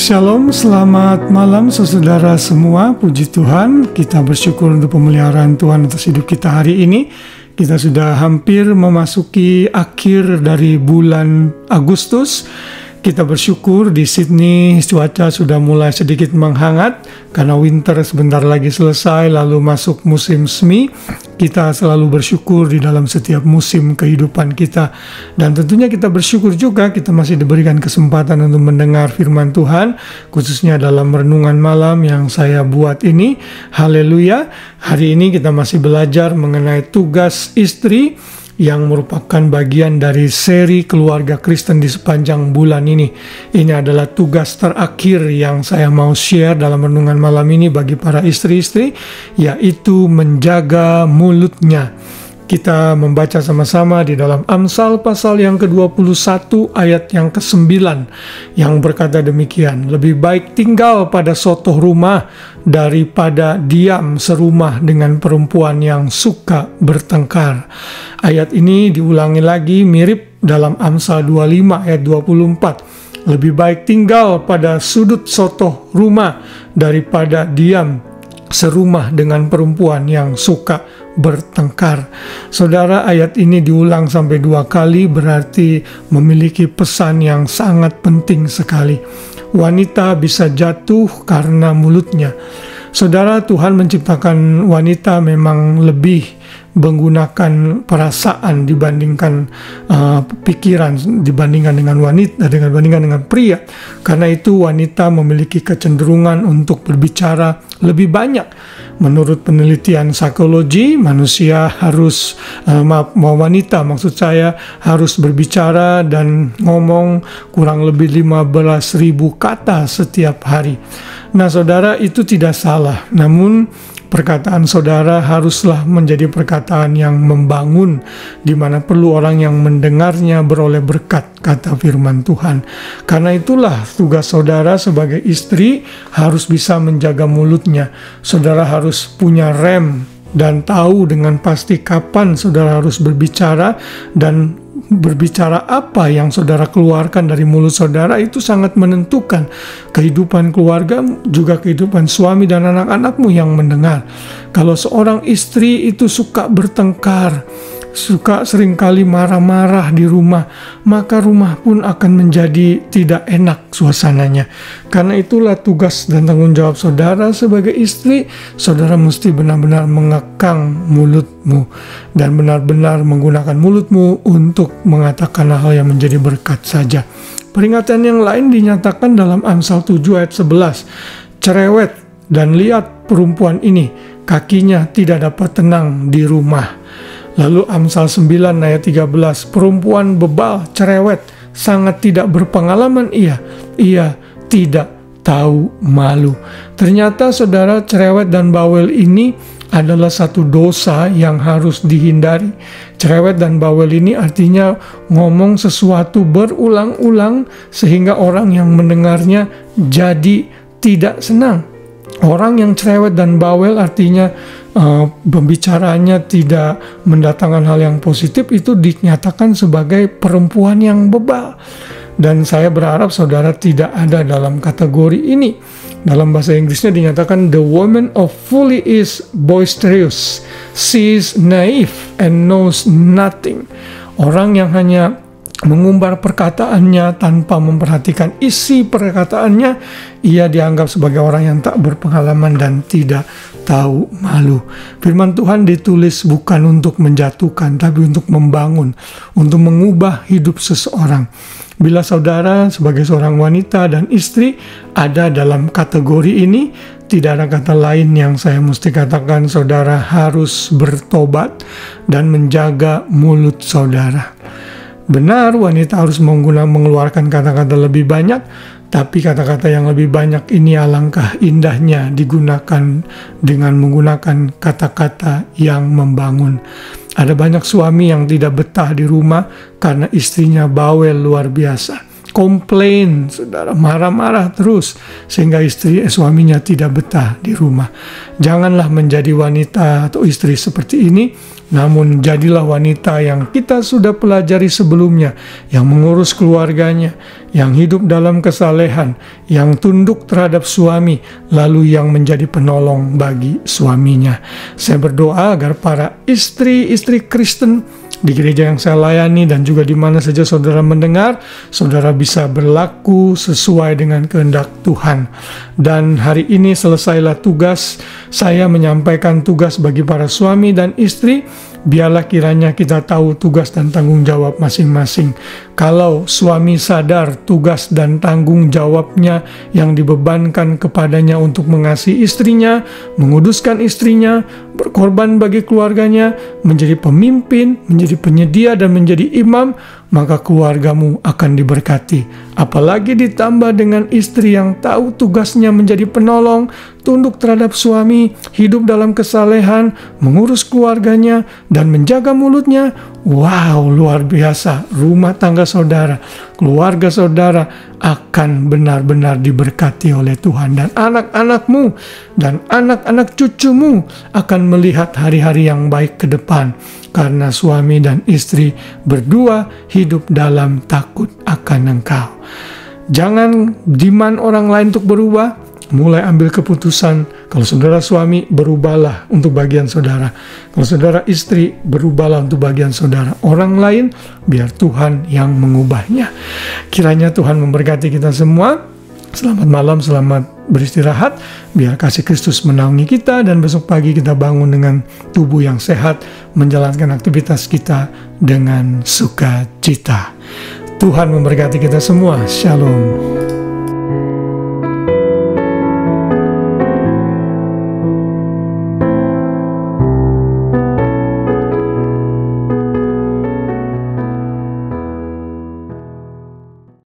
Shalom, selamat malam saudara semua. Puji Tuhan, kita bersyukur untuk pemeliharaan Tuhan atas hidup kita hari ini. Kita sudah hampir memasuki akhir dari bulan Agustus. Kita bersyukur di Sydney cuaca sudah mulai sedikit menghangat karena winter sebentar lagi selesai, lalu masuk musim semi. Kita selalu bersyukur di dalam setiap musim kehidupan kita. Dan tentunya kita bersyukur juga kita masih diberikan kesempatan untuk mendengar firman Tuhan, khususnya dalam renungan malam yang saya buat ini. Haleluya. Hari ini kita masih belajar mengenai tugas istri, yang merupakan bagian dari seri keluarga Kristen di sepanjang bulan ini. Ini adalah tugas terakhir yang saya mau share dalam renungan malam ini bagi para istri-istri, yaitu menjaga mulutnya. Kita membaca sama-sama di dalam Amsal pasal yang ke-21 ayat yang ke-9 yang berkata demikian, "Lebih baik tinggal pada sotoh rumah daripada diam serumah dengan perempuan yang suka bertengkar." Ayat ini diulangi lagi mirip dalam Amsal 25 ayat 24. "Lebih baik tinggal pada sudut sotoh rumah daripada diam serumah dengan perempuan yang suka bertengkar." Saudara, ayat ini diulang sampai 2 kali, berarti memiliki pesan yang sangat penting sekali. Wanita bisa jatuh karena mulutnya. Saudara, Tuhan menciptakan wanita memang lebih menggunakan perasaan dibandingkan pikiran, dibandingkan dengan pria. Karena itu wanita memiliki kecenderungan untuk berbicara lebih banyak. Menurut penelitian psikologi, wanita harus berbicara dan ngomong kurang lebih 15.000 kata setiap hari. Nah, saudara, itu tidak salah. Namun perkataan saudara haruslah menjadi perkataan yang membangun, di mana perlu orang yang mendengarnya beroleh berkat, kata firman Tuhan. Karena itulah tugas saudara sebagai istri harus bisa menjaga mulutnya. Saudara harus punya rem dan tahu dengan pasti kapan saudara harus berbicara, dan berbicara apa yang saudara keluarkan dari mulut saudara itu sangat menentukan kehidupan keluarga, juga kehidupan suami dan anak-anakmu yang mendengar. Kalau seorang istri itu suka bertengkar, suka seringkali marah-marah di rumah, maka rumah pun akan menjadi tidak enak suasananya. Karena itulah tugas dan tanggung jawab saudara sebagai istri. Saudara mesti benar-benar mengekang mulutmu dan benar-benar menggunakan mulutmu untuk mengatakan hal yang menjadi berkat saja. Peringatan yang lain dinyatakan dalam Amsal 7 ayat 11. "Cerewet dan lihat perempuan ini, kakinya tidak dapat tenang di rumah." Lalu Amsal 9 ayat 13, "Perempuan bebal, cerewet, sangat tidak berpengalaman ia tidak tahu malu." Ternyata saudara, cerewet dan bawel ini adalah satu dosa yang harus dihindari. Cerewet dan bawel ini artinya ngomong sesuatu berulang-ulang sehingga orang yang mendengarnya jadi tidak senang. Orang yang cerewet dan bawel artinya pembicaranya tidak mendatangkan hal yang positif, itu dinyatakan sebagai perempuan yang bebal. Dan saya berharap saudara tidak ada dalam kategori ini. Dalam bahasa Inggrisnya dinyatakan, "The woman of folly is boisterous, she is naive and knows nothing." Orang yang hanya mengumbar perkataannya tanpa memperhatikan isi perkataannya, ia dianggap sebagai orang yang tak berpengalaman dan tidak tahu malu. Firman Tuhan ditulis bukan untuk menjatuhkan, tapi untuk membangun, untuk mengubah hidup seseorang. Bila saudara sebagai seorang wanita dan istri ada dalam kategori ini, tidak ada kata lain yang saya mesti katakan, saudara harus bertobat dan menjaga mulut saudara. Benar, wanita harus mengeluarkan kata-kata lebih banyak, tapi kata-kata yang lebih banyak ini alangkah indahnya digunakan dengan menggunakan kata-kata yang membangun. Ada banyak suami yang tidak betah di rumah karena istrinya bawel luar biasa. Komplain, saudara, marah-marah terus sehingga suaminya tidak betah di rumah. Janganlah menjadi wanita atau istri seperti ini. namun jadilah wanita yang kita sudah pelajari sebelumnya, yang mengurus keluarganya, yang hidup dalam kesalehan, yang tunduk terhadap suami, lalu yang menjadi penolong bagi suaminya. Saya berdoa agar para istri-istri Kristen di gereja yang saya layani dan juga di mana saja saudara mendengar, saudara bisa berlaku sesuai dengan kehendak Tuhan. Dan hari ini selesailah tugas saya menyampaikan tugas bagi para suami dan istri. Biarlah kiranya kita tahu tugas dan tanggung jawab masing-masing. Kalau suami sadar tugas dan tanggung jawabnya yang dibebankan kepadanya untuk mengasihi istrinya, menguduskan istrinya, berkorban bagi keluarganya, menjadi pemimpin, menjadi penyedia dan menjadi imam, maka keluargamu akan diberkati. Apalagi ditambah dengan istri yang tahu tugasnya menjadi penolong, tunduk terhadap suami, hidup dalam kesalehan, mengurus keluarganya, dan menjaga mulutnya. Wow, luar biasa. Rumah tangga saudara, keluarga saudara akan benar-benar diberkati oleh Tuhan. Dan anak-anakmu dan anak-anak cucumu akan melihat hari-hari yang baik ke depan. Karena suami dan istri berdua hidup dalam takut akan Engkau. Jangan demand orang lain untuk berubah. Mulai ambil keputusan. Kalau saudara suami, berubahlah untuk bagian saudara. Kalau saudara istri, berubahlah untuk bagian saudara. Orang lain, biar Tuhan yang mengubahnya. Kiranya Tuhan memberkati kita semua. Selamat malam, selamat beristirahat. Biar kasih Kristus menaungi kita, dan besok pagi kita bangun dengan tubuh yang sehat, menjalankan aktivitas kita dengan sukacita. Tuhan memberkati kita semua. Shalom.